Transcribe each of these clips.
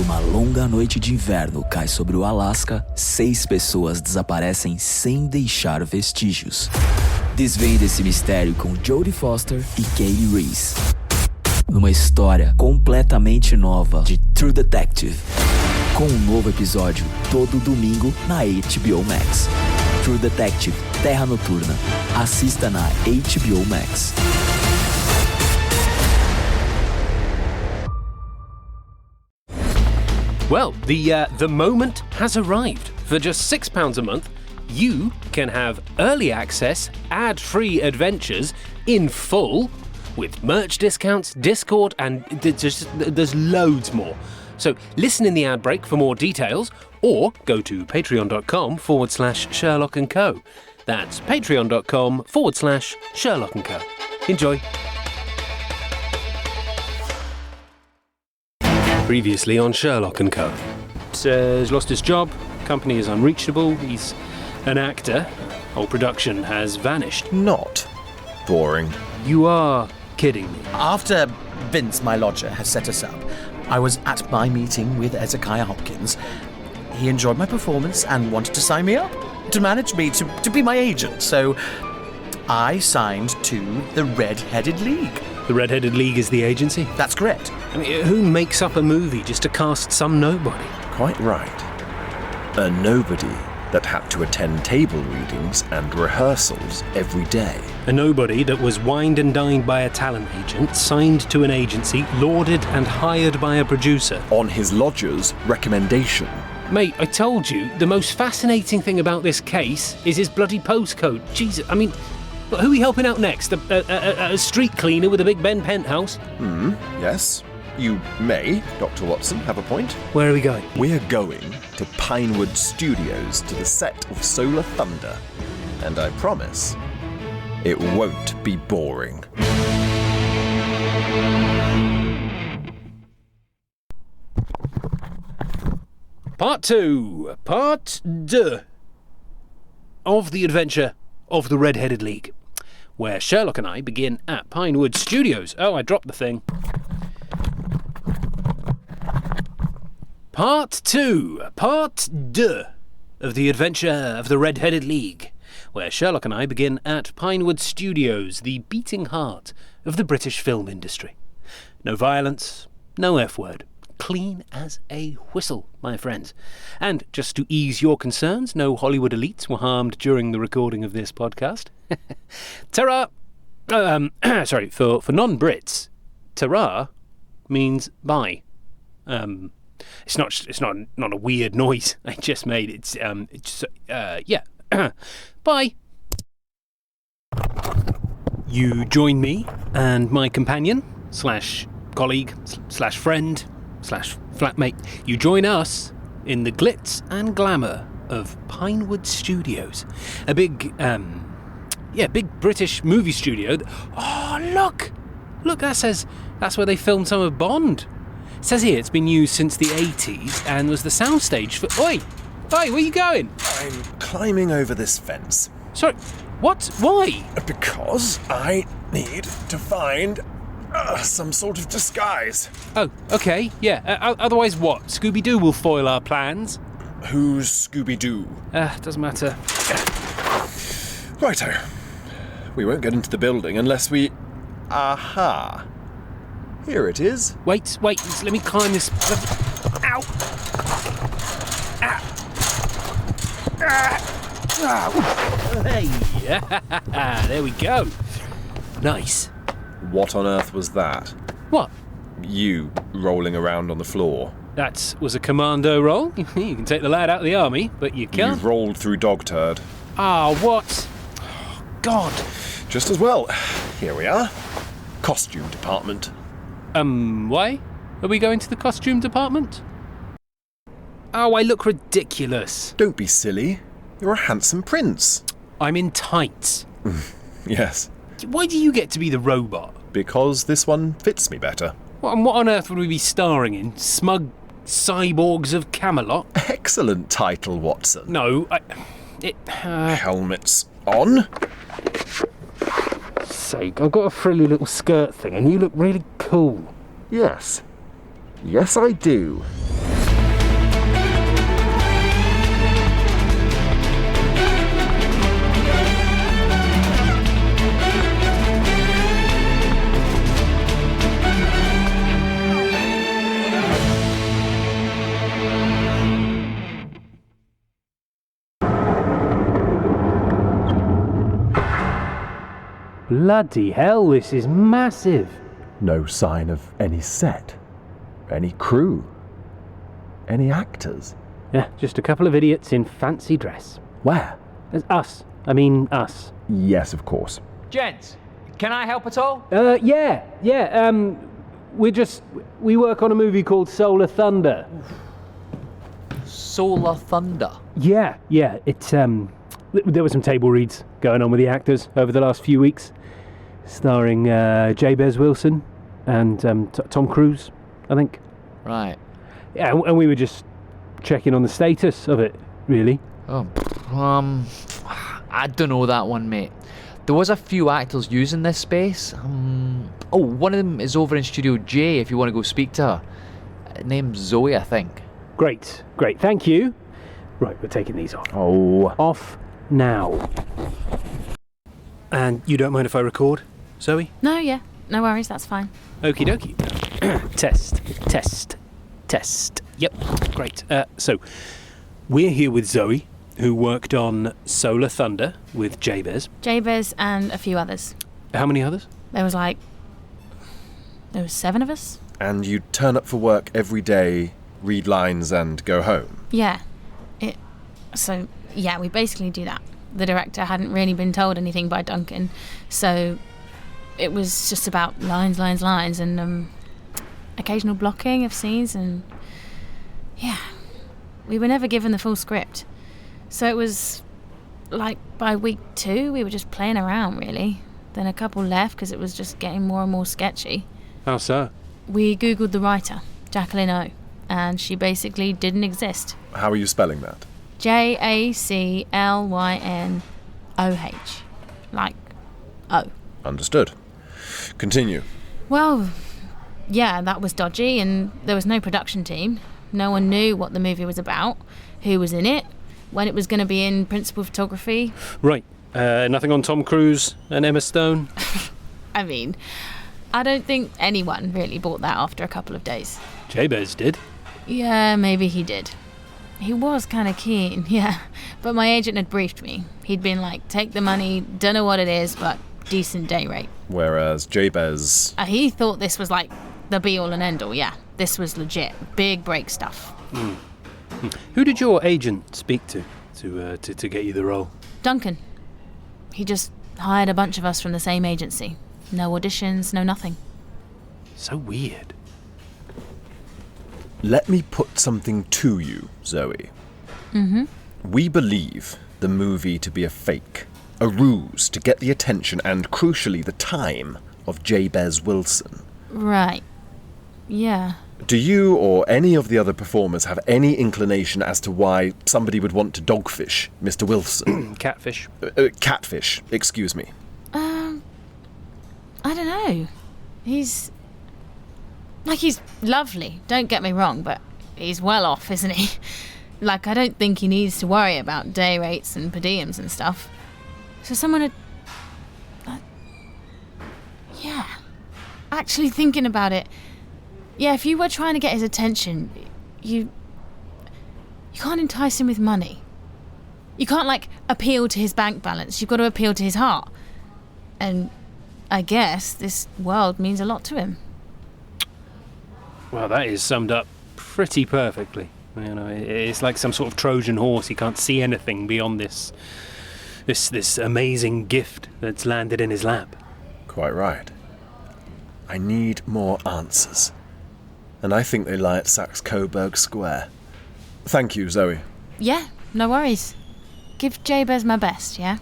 Quando uma longa noite de inverno cai sobre o Alasca, 6 pessoas desaparecem sem deixar vestígios. Desvende esse mistério com Jodie Foster e Kaylee Reese, numa história completamente nova de True Detective, com um novo episódio todo domingo na HBO Max. True Detective Terra Noturna. Assista na HBO Max. Well, the moment has arrived. For just £6 a month, you can have early access, ad-free adventures in full, with merch discounts, Discord, and there's loads more. So listen in the ad break for more details, or go to patreon.com/Sherlock & Co. That's patreon.com/Sherlock & Co. Enjoy. Previously on Sherlock & Co. He's lost his job, company is unreachable, he's an actor, whole production has vanished. Not boring. You are kidding me. After Vince, my lodger, had set us up, I was at my meeting with Ezekiah Hopkins. He enjoyed my performance and wanted to sign me up, to manage me, to be my agent. So I signed to the Red-Headed League. The Red-Headed League is the agency? That's correct. I mean, who makes up a movie just to cast some nobody? Quite right. A nobody that had to attend table readings and rehearsals every day. A nobody that was wined and dined by a talent agent, signed to an agency, lauded and hired by a producer. On his lodger's recommendation. Mate, I told you, the most fascinating thing about this case is his bloody postcode. Jesus, I mean, who are we helping out next? A street cleaner with a Big Ben penthouse? Yes. You may, Dr. Watson, have a point. Where are we going? We're going to Pinewood Studios, to the set of Solar Thunder. And I promise, it won't be boring. Part 2. Part 2 of the adventure of the Red-Headed League, where Sherlock and I begin at Pinewood Studios. Oh, I dropped the thing. Part 2. Part 2 of the adventure of the Red-Headed League, where Sherlock and I begin at Pinewood Studios, the beating heart of the British film industry. No violence, no F-word. Clean as a whistle, my friends. And just to ease your concerns, no Hollywood elites were harmed during the recording of this podcast. Ta-ra! Sorry, for non-Brits, ta-ra means bye. It's not a weird noise I just made. It's yeah. Bye. You join me and my companion / colleague / friend / flatmate. You join us in the glitz and glamour of Pinewood Studios, a big British movie studio. Oh, look, that's where they filmed some of Bond. It says here it's been used since the 80s and was the soundstage for... Oi, where are you going? I'm climbing over this fence. Sorry, what? Why? Because I need to find some sort of disguise. Oh, okay, yeah. Otherwise what? Scooby-Doo will foil our plans. Who's Scooby-Doo? Doesn't matter. Righto. We won't get into the building unless we... Aha. Here it is. Wait, let me climb this... Ow! Hey! There we go. Nice. What on earth was that? What? You rolling around on the floor. That was a commando roll. You can take the lad out of the army, but you can't. You've rolled through dog turd. What? Oh, God. Just as well. Here we are. Costume department. Why? Are we going to the costume department? Oh, I look ridiculous. Don't be silly. You're a handsome prince. I'm in tights. Yes. Why do you get to be the robot? Because this one fits me better. What on earth would we be starring in? Smug cyborgs of Camelot? Excellent title, Watson. No, Helmets on. Sake, I've got a frilly little skirt thing and you look really cool. Yes. Yes, I do. Bloody hell, this is massive. No sign of any set, any crew, any actors. Yeah, just a couple of idiots in fancy dress. Where? It's us. I mean, us. Yes, of course. Gents, can I help at all? Yeah. We work on a movie called Solar Thunder. Solar Thunder. Yeah. It's, there were some table reads going on with the actors over the last few weeks, starring Jabez Wilson and Tom Cruise, I think. Right. Yeah, and we were just checking on the status of it, really. Oh, I don't know that one, mate. There was a few actors using this space. One of them is over in Studio J if you want to go speak to her. Name's Zoe, I think. Great, thank you. Right, we're taking these off. Oh. Off now. And you don't mind if I record, Zoe? No, yeah. No worries, that's fine. Okie dokie. Test. Yep, great. So, we're here with Zoe, who worked on Solar Thunder with Jabez. Jabez and a few others. How many others? There was 7 of us. And you turn up for work every day, read lines and go home? Yeah. We basically do that. The director hadn't really been told anything by Duncan, so it was just about lines, and occasional blocking of scenes, and yeah, we were never given the full script. So it was like by week 2 we were just playing around, really. Then a couple left because it was just getting more and more sketchy. How so? We googled the writer, Jacqueline O, and she basically didn't exist. How are you spelling that? Jaclynoh, like O. Understood. Continue. Well, yeah, that was dodgy, and there was no production team. No one knew what the movie was about, who was in it, when it was going to be in principal photography. Right. Nothing on Tom Cruise and Emma Stone? I mean, I don't think anyone really bought that after a couple of days. Jabez did. Yeah, maybe he did. He was kind of keen, yeah. But my agent had briefed me. He'd been like, take the money, don't know what it is, but decent day rate. Whereas Jabez... He thought this was like the be-all and end-all, yeah. This was legit, big break stuff. Who did your agent speak to get you the role? Duncan. He just hired a bunch of us from the same agency. No auditions, no nothing. So weird. Let me put something to you, Zoe. Mm-hmm. We believe the movie to be a fake, a ruse to get the attention and, crucially, the time of Jabez Wilson. Right. Yeah. Do you or any of the other performers have any inclination as to why somebody would want to dogfish Mr. Wilson? Catfish. Catfish, excuse me. I don't know. He's lovely, don't get me wrong, but he's well off, isn't he? Like, I don't think he needs to worry about day rates and per diems and stuff. So someone had... yeah. Actually thinking about it, yeah, if you were trying to get his attention, you can't entice him with money. You can't, like, appeal to his bank balance. You've got to appeal to his heart. And I guess this world means a lot to him. Well, that is summed up pretty perfectly. You know, it's like some sort of Trojan horse. He can't see anything beyond this amazing gift that's landed in his lap. Quite right. I need more answers. And I think they lie at Saxe-Coburg Square. Thank you, Zoe. Yeah, no worries. Give Jabez my best, yeah?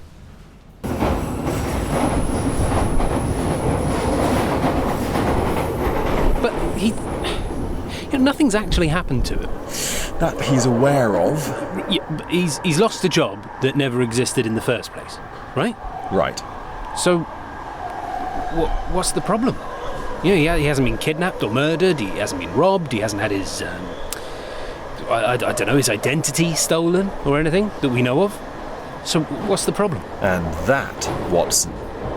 But nothing's actually happened to him. That he's aware of. Yeah, but he's lost a job that never existed in the first place, right? Right. So, what's the problem? You know, he hasn't been kidnapped or murdered, he hasn't been robbed, he hasn't had his, I don't know, his identity stolen or anything that we know of. So, what's the problem? And that, Watson,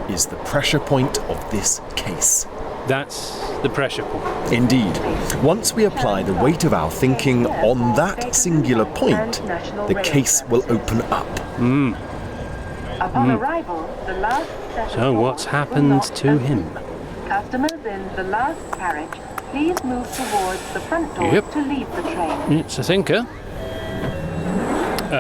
is the pressure point of this case. That's the pressure point. Indeed. Once we apply the weight of our thinking on that singular point, the case will open up. Upon arrival, the last set of So what's doors will happened not to open. him? Customers in the last carriage, please move towards the front door Yep. to leave the train. It's a thinker.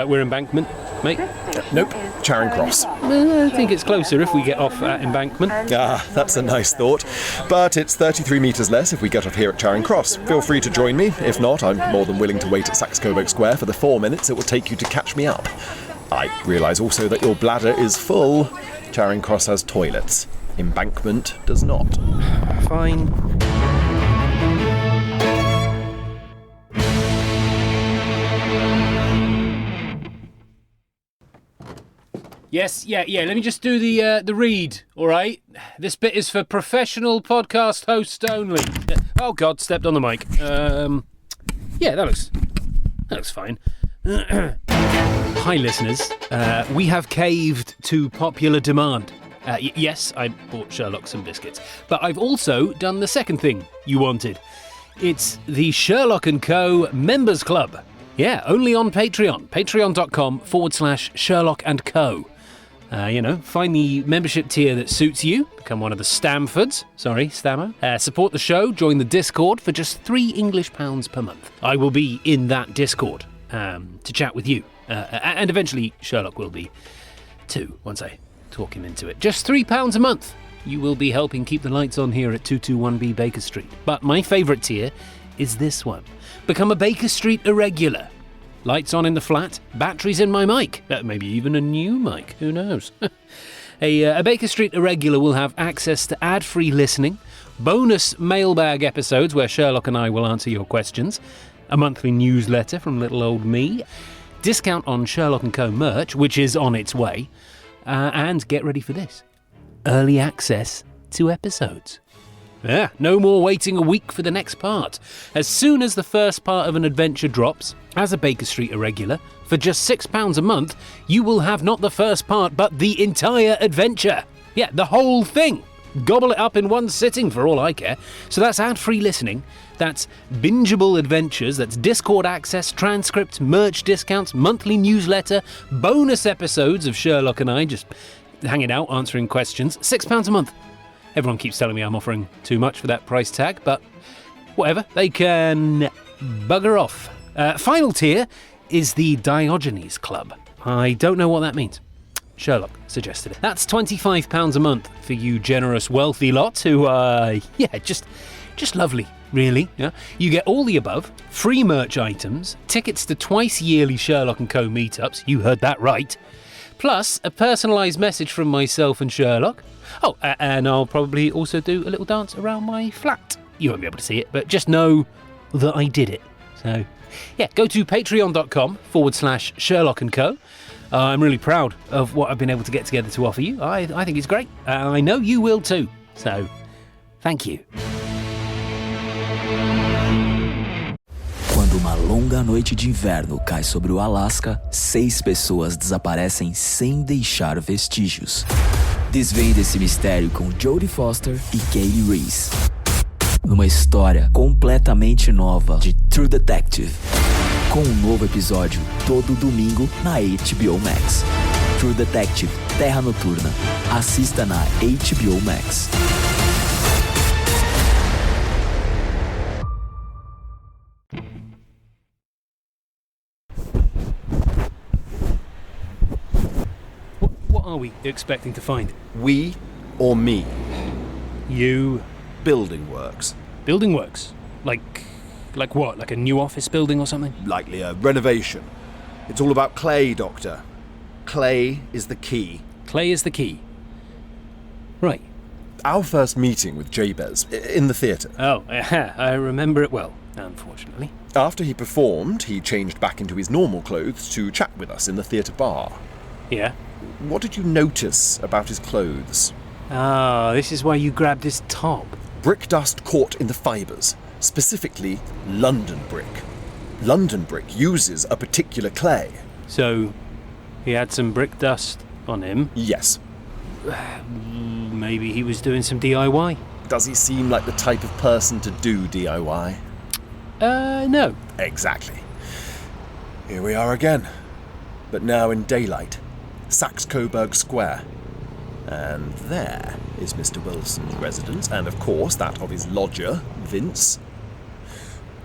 We're Embankment, mate. This station Nope, is Charing Charing Cross. I think it's closer if we get off at Embankment. Ah, that's a nice thought. But it's 33 metres less if we get off here at Charing Cross. Feel free to join me. If not, I'm more than willing to wait at Saxe-Coburg Square for the 4 minutes it will take you to catch me up. I realise also that your bladder is full. Charing Cross has toilets. Embankment does not. Fine. Yes, yeah. Let me just do the read, all right? This bit is for professional podcast hosts only. Oh God, stepped on the mic. Yeah, that looks fine. Hi, listeners. We have caved to popular demand. Yes, I bought Sherlock some biscuits, but I've also done the second thing you wanted. It's the Sherlock & Co. Members Club. Yeah, only on Patreon. Patreon.com/Sherlock & Co. Find the membership tier that suits you. Become one of the Stamfords. Sorry, Stammer. Support the show. Join the Discord for just £3 English per month. I will be in that Discord to chat with you. And eventually Sherlock will be too, once I talk him into it. Just £3 a month. You will be helping keep the lights on here at 221B Baker Street. But my favourite tier is this one. Become a Baker Street irregular. Lights on in the flat, batteries in my mic. Maybe even a new mic, who knows? A Baker Street irregular will have access to ad-free listening, bonus mailbag episodes where Sherlock and I will answer your questions, a monthly newsletter from little old me, discount on Sherlock & Co. merch, which is on its way, and get ready for this, early access to episodes. Yeah, no more waiting a week for the next part. As soon as the first part of an adventure drops, as a Baker Street irregular, for just £6 a month, you will have not the first part, but the entire adventure. Yeah, the whole thing. Gobble it up in one sitting for all I care. So that's ad-free listening, that's bingeable adventures, that's Discord access, transcripts, merch discounts, monthly newsletter, bonus episodes of Sherlock and I just hanging out, answering questions. £6 a month. Everyone keeps telling me I'm offering too much for that price tag, but whatever, they can bugger off. Final tier is the Diogenes Club. I don't know what that means. Sherlock suggested it. That's £25 a month for you generous, wealthy lot who are, just lovely, really. Yeah? You get all the above, free merch items, tickets to twice yearly Sherlock & Co. meetups, you heard that right, plus a personalised message from myself and Sherlock. Oh, and I'll probably also do a little dance around my flat. You won't be able to see it, but just know that I did it. So, yeah, go to patreon.com/Sherlock & Co. I'm really proud of what I've been able to get together to offer you. I think it's great. I know you will too. So, thank you. Quando uma longa noite de inverno cai sobre o Alasca, 6 pessoas desaparecem sem deixar vestígios. Desvende esse mistério com Jodie Foster e Kaylee Reese. Numa história completamente nova de True Detective. Com um novo episódio todo domingo na HBO Max. True Detective Terra Noturna. Assista na HBO Max. What are we expecting to find? We or me? You. Building works. Building works? Like what? Like a new office building or something? Likely a renovation. It's all about clay, Doctor. Clay is the key. Clay is the key. Right. Our first meeting with Jabez in the theatre. Oh, I remember it well, unfortunately. After he performed, he changed back into his normal clothes to chat with us in the theatre bar. Yeah? What did you notice about his clothes? Ah, this is why you grabbed his top. Brick dust caught in the fibres, specifically London brick. London brick uses a particular clay. So, he had some brick dust on him. Yes. Maybe he was doing some DIY. Does he seem like the type of person to do DIY? No. Exactly. Here we are again, but now in daylight. Saxe-Coburg Square. And there is Mr. Wilson's residence, and of course that of his lodger, Vince.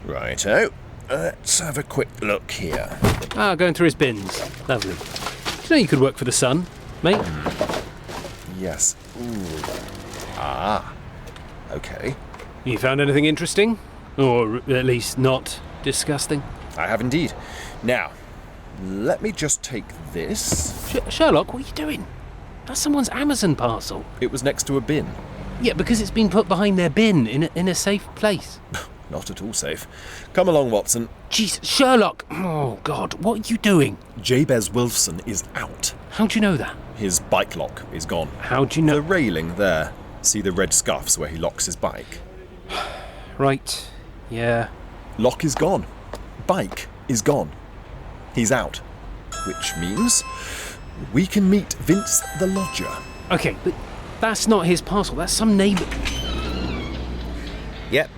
Righto. Let's have a quick look here. Going through his bins. Lovely. Do you know you could work for the Sun, mate? Yes. Ooh. Okay. You found anything interesting? Or at least not disgusting? I have indeed. Now, let me just take this. Sherlock, what are you doing? That's someone's Amazon parcel. It was next to a bin. Yeah, because it's been put behind their bin in a safe place. Not at all safe. Come along, Watson. Jeez, Sherlock! Oh, God, what are you doing? Jabez Wilson is out. How do you know that? His bike lock is gone. How do you know? The railing there. See the red scuffs where he locks his bike? Right, yeah. Lock is gone. Bike is gone. He's out. Which means we can meet Vince the lodger. Okay, but that's not his parcel. That's some neighbour. Yep.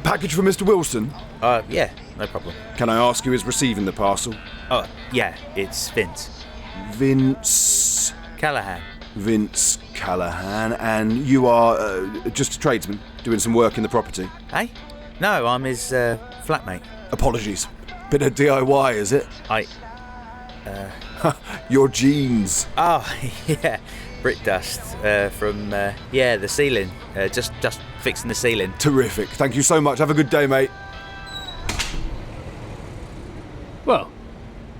Package for Mr. Wilson? Yeah, no problem. Can I ask who is receiving the parcel? Oh, yeah, it's Vince. Vince Callaghan. Vince Callaghan, and you are just a tradesman doing some work in the property? Hey? No, I'm his flatmate. Apologies. Bit of DIY, is it? Your jeans. Oh, yeah. Brick dust from, the ceiling. Just fixing the ceiling. Terrific. Thank you so much. Have a good day, mate. Well,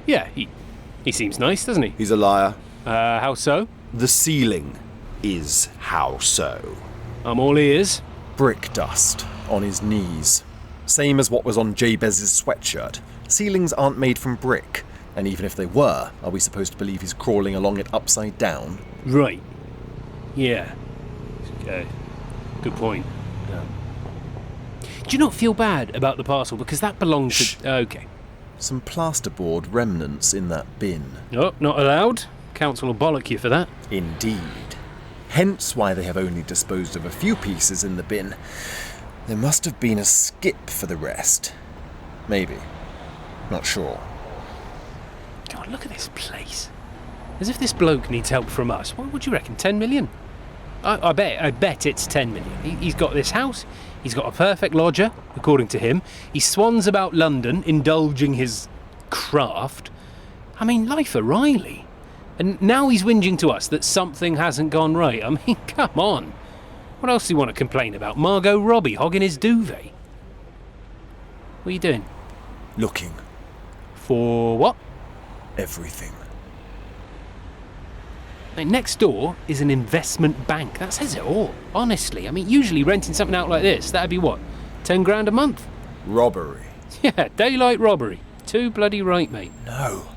yeah, he seems nice, doesn't he? He's a liar. How so? The ceiling is how so. I'm all ears. Brick dust on his knees. Same as what was on Jabez's sweatshirt. Ceilings aren't made from brick. And even if they were, are we supposed to believe he's crawling along it upside down? Right. Yeah. Okay. Good point. Do you not feel bad about the parcel? Because that belongs to... Okay. Some plasterboard remnants in that bin. Oh, not allowed? Council will bollock you for that. Indeed. Hence why they have only disposed of a few pieces in the bin. There must have been a skip for the rest. Maybe. Not sure. God, look at this place. As if this bloke needs help from us. What do you reckon, 10 million? I bet it's 10 million. He's got this house, he's got a perfect lodger, according to him. He swans about London, indulging his craft. I mean, life O'Reilly. And now he's whinging to us that something hasn't gone right. I mean, come on. What else do you want to complain about? Margot Robbie hogging his duvet? What are you doing? Looking. For what? Everything. Like, next door is an investment bank. That says it all, honestly. I mean, usually renting something out like this, that'd be what, 10 grand a month? Robbery. Yeah, daylight robbery. Too bloody right, mate. No.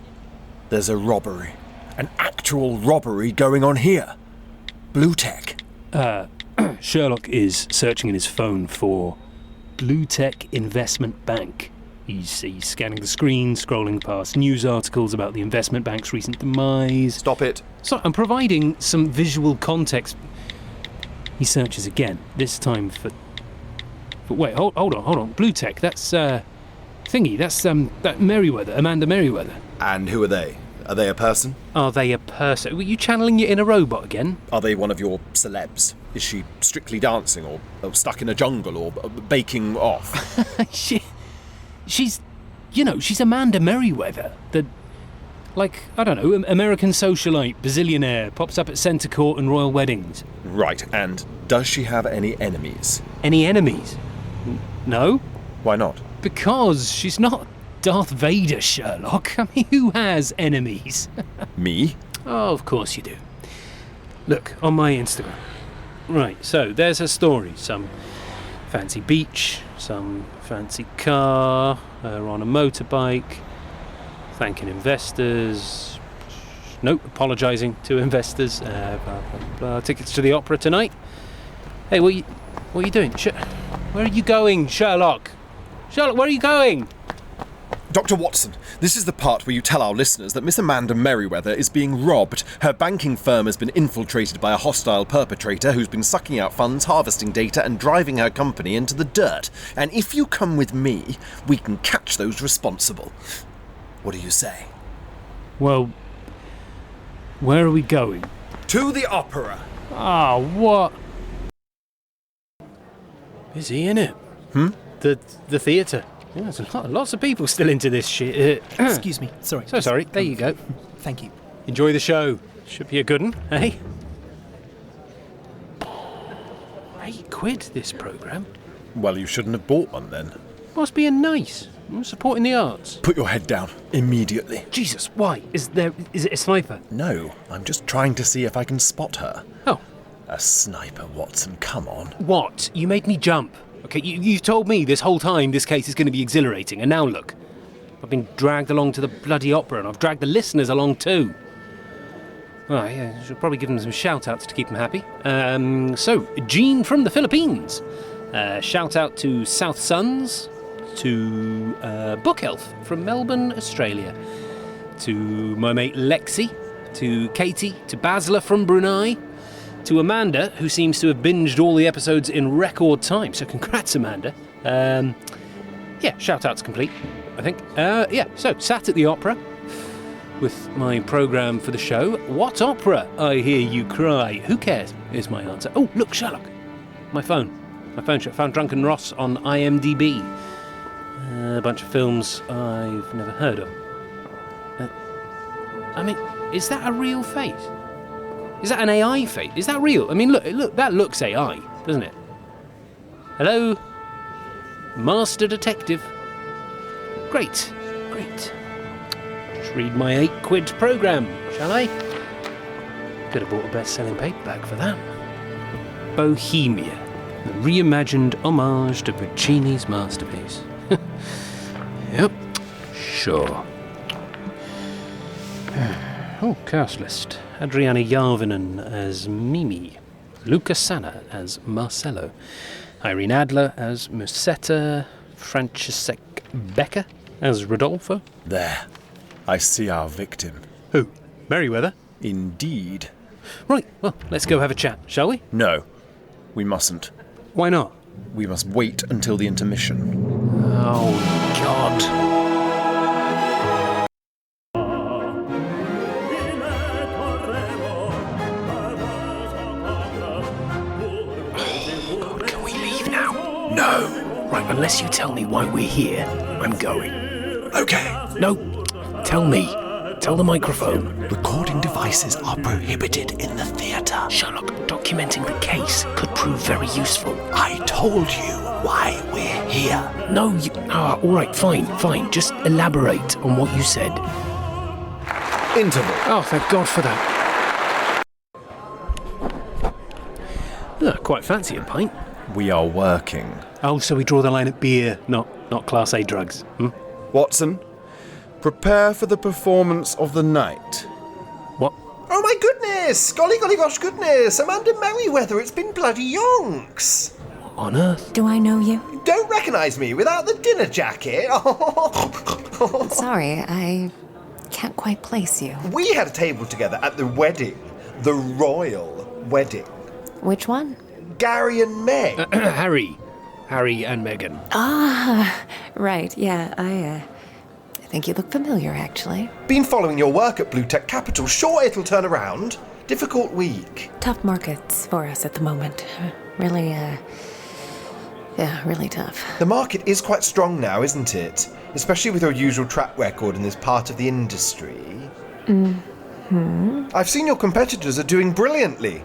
There's a robbery. An actual robbery going on here. Blue Tech. Sherlock is searching in his phone for Blue Tech Investment Bank. He's scanning the screen, scrolling past news articles about the investment bank's recent demise. Stop it. So I'm providing some visual context. He searches again, this time for... But wait, hold on. Blue Tech, that's, thingy, that's, that Merryweather, Amanda Merryweather. And who are they? Are they a person? Are they a person? Were you channeling your inner robot again? Are they one of your celebs? Is she strictly dancing or stuck in a jungle or baking off? She's Amanda Merryweather. The, I don't know, American socialite, bazillionaire, pops up at centre court and royal weddings. Right, and does she have any enemies? Any enemies? No. Why not? Because she's not Darth Vader, Sherlock. I mean, who has enemies? Me? Oh, of course you do. Look, on my Instagram. Right, so there's her story. Some fancy beach, some fancy car, her on a motorbike, thanking investors. Nope, apologising to investors. Blah, blah, blah. Tickets to the opera tonight. Hey, what are you doing? Where are you going, Sherlock? Sherlock, where are you going? Dr. Watson, this is the part where you tell our listeners that Miss Amanda Merryweather is being robbed. Her banking firm has been infiltrated by a hostile perpetrator who's been sucking out funds, harvesting data, and driving her company into the dirt. And if you come with me, we can catch those responsible. What do you say? Well, Where are we going? To the opera. Ah, what? Busy, innit? The theatre. Yeah, there's lots of people still into this shit. Excuse me. Sorry. So sorry. There you go. Thank you. Enjoy the show. Should be a good one, eh? £8 this programme. Well, you shouldn't have bought one then. Must be nice. I'm supporting the arts. Put your head down immediately. Jesus, why? Is it a sniper? No, I'm just trying to see if I can spot her. Oh. A sniper, Watson, come on. What? You made me jump. Okay, you've told me this whole time this case is going to be exhilarating, and now look. I've been dragged along to the bloody opera, and I've dragged the listeners along too. Well, yeah, I should probably give them some shout-outs to keep them happy. So, Jean from the Philippines. Shout-out to South Suns, to Book Elf from Melbourne, Australia, to my mate Lexi, to Katie, to Basla from Brunei, to Amanda, who seems to have binged all the episodes in record time, so congrats, Amanda. Yeah, shout-outs complete, I think. So, sat at the opera with my programme for the show. What opera, I hear you cry? Who cares, is my answer. Oh, look, Sherlock. My phone show. Found Drunken Ross on IMDb. A bunch of films I've never heard of. I mean, is that a real face? Is that an AI face? Is that real? I mean, look, that looks AI, doesn't it? Hello? Master Detective. Great. Just read my £8 programme, shall I? Could have bought a best-selling paperback for that. Bohemia, a reimagined homage to Puccini's masterpiece. Yep, sure. Oh, cast list. Adriana Jarvinen as Mimi. Luca Sanna as Marcello. Irene Adler as Musetta. Francesek Becker as Rodolfo. There. I see our victim. Who? Merryweather? Indeed. Right, well, let's go have a chat, shall we? No, we mustn't. Why not? We must wait until the intermission. Oh, God. Can we leave now? No. Right, unless you tell me why we're here, I'm going. Okay. No, tell me. Tell the microphone. Recording devices are prohibited in the theatre. Sherlock, documenting the case could prove very useful. I told you why we're here. No, you... all right, fine. Just elaborate on what you said. Interval. Oh, thank God for that. Quite fancy a pint. We are working. Oh, so we draw the line at beer, not Class A drugs. Watson, prepare for the performance of the night. What? Oh my goodness! Golly gosh goodness! Amanda Merryweather, it's been bloody yonks! What on earth? Do I know you? Don't recognise me without the dinner jacket? Sorry, I can't quite place you. We had a table together at the wedding. The royal wedding. Which one? Gary and Meg. Harry and Meghan. Ah, right, yeah, I think you look familiar, actually. Been following your work at Blue Tech Capital. Sure it'll turn around. Difficult week. Tough markets for us at the moment. Really tough. The market is quite strong now, isn't it? Especially with your usual track record in this part of the industry. I've seen your competitors are doing brilliantly.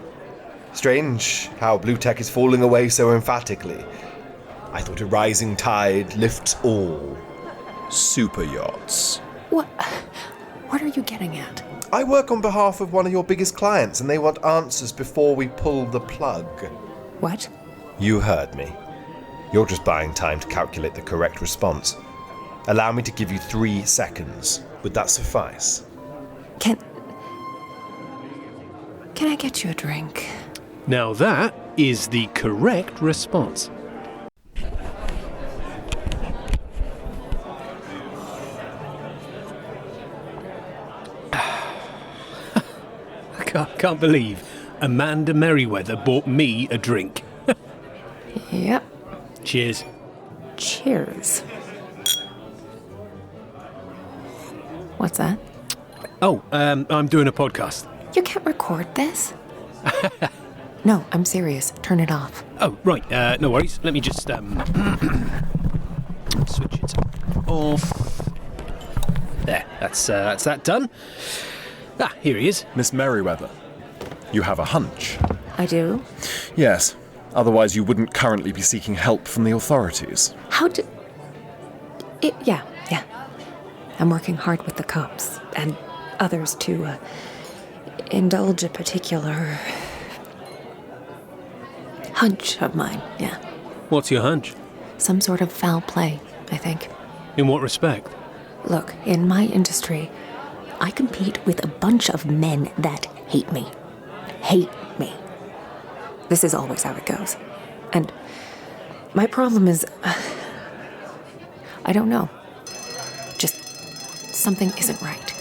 Strange how Blue Tech is falling away so emphatically. I thought a rising tide lifts all. Super yachts. What are you getting at? I work on behalf of one of your biggest clients and they want answers before we pull the plug. What? You heard me. You're just buying time to calculate the correct response. Allow me to give you 3 seconds. Would that suffice? Can I get you a drink? Now that is the correct response. I can't believe Amanda Merryweather bought me a drink. Yep. Cheers. Cheers. What's that? Oh, I'm doing a podcast. You can't record this. No, I'm serious. Turn it off. Oh, right. No worries. Let me just switch it off. There. That's that done. Here he is. Miss Merryweather, you have a hunch. I do? Yes. Otherwise, you wouldn't currently be seeking help from the authorities. Yeah. I'm working hard with the cops and others to indulge a particular hunch of mine, yeah. What's your hunch? Some sort of foul play, I think. In what respect? Look, in my industry, I compete with a bunch of men that hate me. Hate me. This is always how it goes. And my problem is, I don't know. Just something isn't right.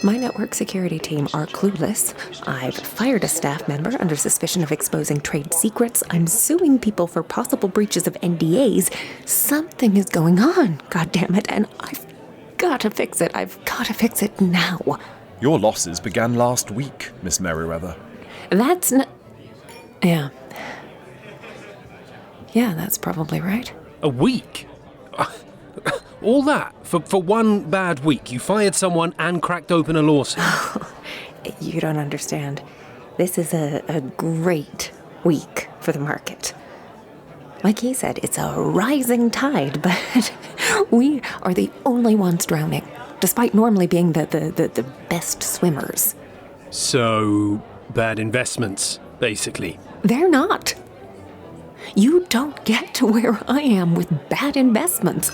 My network security team are clueless. I've fired a staff member under suspicion of exposing trade secrets. I'm suing people for possible breaches of NDAs. Something is going on, goddammit, and I've got to fix it. I've got to fix it now. Your losses began last week, Miss Merryweather. That's not... Yeah. Yeah, that's probably right. A week? All that for one bad week? You fired someone and cracked open a lawsuit? You don't understand. This is a great week for the market. Like he said, it's a rising tide, but we are the only ones drowning, despite normally being the best swimmers. So, bad investments, basically. They're not. You don't get to where I am with bad investments.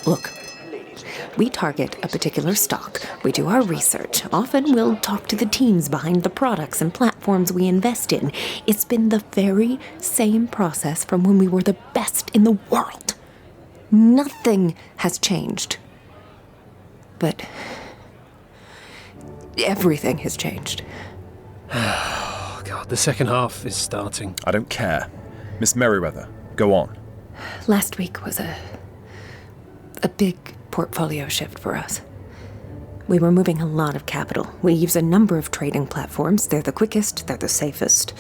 Look, we target a particular stock. We do our research. Often we'll talk to the teams behind the products and platforms we invest in. It's been the very same process from when we were the best in the world. Nothing has changed. But everything has changed. Oh, God, the second half is starting. I don't care. Miss Merryweather, go on. Last week was a big portfolio shift for us. We were moving a lot of capital. We use a number of trading platforms. They're the quickest, they're the safest.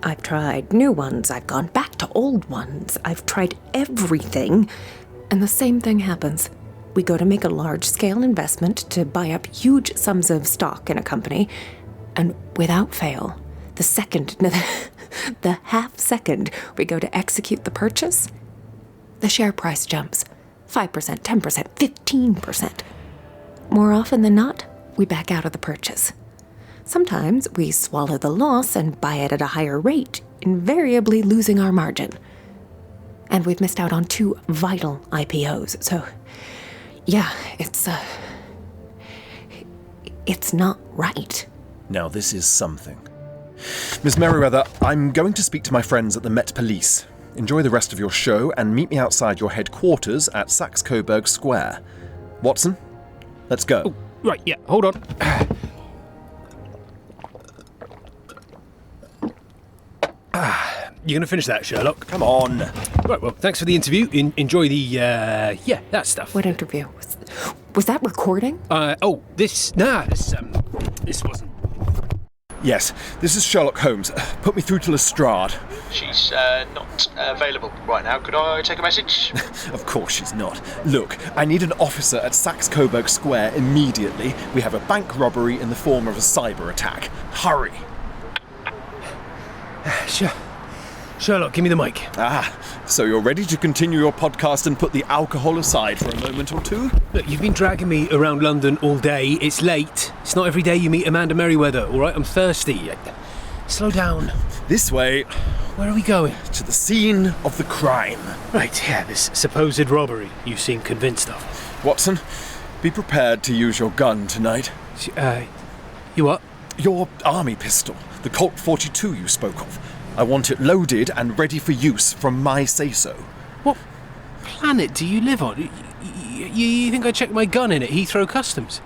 I've tried new ones, I've gone back to old ones. I've tried everything, and the same thing happens. We go to make a large-scale investment to buy up huge sums of stock in a company, and without fail, the half second we go to execute the purchase, the share price jumps 5%, 10%, 15%. More often than not, we back out of the purchase. Sometimes we swallow the loss and buy it at a higher rate, invariably losing our margin. And we've missed out on 2 vital IPOs, so yeah, it's not right. Now this is something. Miss Merryweather, I'm going to speak to my friends at the Met Police. Enjoy the rest of your show and meet me outside your headquarters at Saxe-Coburg Square. Watson, let's go. Oh, right, yeah, hold on. You gonna finish that, Sherlock? Come on. Right, well, thanks for the interview. Enjoy the, that stuff. What interview? Was that recording? This wasn't. Yes, this is Sherlock Holmes. Put me through to Lestrade. She's not available right now. Could I take a message? Of course she's not. Look, I need an officer at Saxe-Coburg Square immediately. We have a bank robbery in the form of a cyber attack. Hurry. Sherlock, give me the mic. So you're ready to continue your podcast and put the alcohol aside for a moment or two? Look, you've been dragging me around London all day. It's late. It's not every day you meet Amanda Merryweather, all right? I'm thirsty. Slow down. This way. Where are we going? To the scene of the crime. Right, yeah, this supposed robbery. You seem convinced of. Watson, be prepared to use your gun tonight. You what? Your army pistol, the Colt 42 you spoke of. I want it loaded and ready for use from my say-so. What planet do you live on? You think I checked my gun in at Heathrow Customs?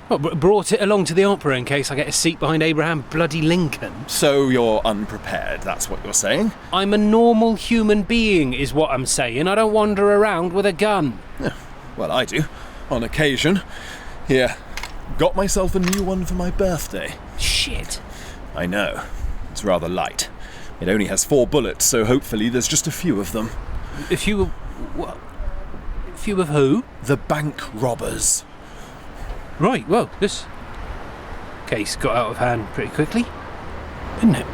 What, brought it along to the opera in case I get a seat behind Abraham bloody Lincoln? So you're unprepared, that's what you're saying? I'm a normal human being, is what I'm saying. I don't wander around with a gun. Well, I do. On occasion. Here, Got myself a new one for my birthday. Shit. I know. It's rather light. It only has 4 bullets, so hopefully there's just a few of them. A few of... what? A few of who? The bank robbers. Right, well, this case got out of hand pretty quickly, didn't it?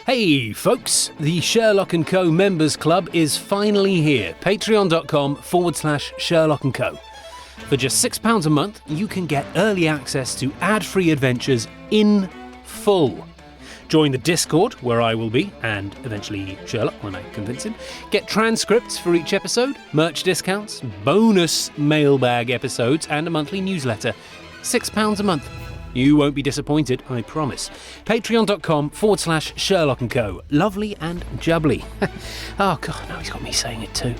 Hey folks, the Sherlock & Co Members Club is finally here. Patreon.com/Sherlock & Co. For just £6 a month, you can get early access to ad-free adventures in full. Join the Discord, where I will be, and eventually Sherlock when I convince him. Get transcripts for each episode, merch discounts, bonus mailbag episodes, and a monthly newsletter. £6 a month. You won't be disappointed, I promise. Patreon.com/Sherlock & Co. Lovely and jubbly. Oh God, now he's got me saying it too.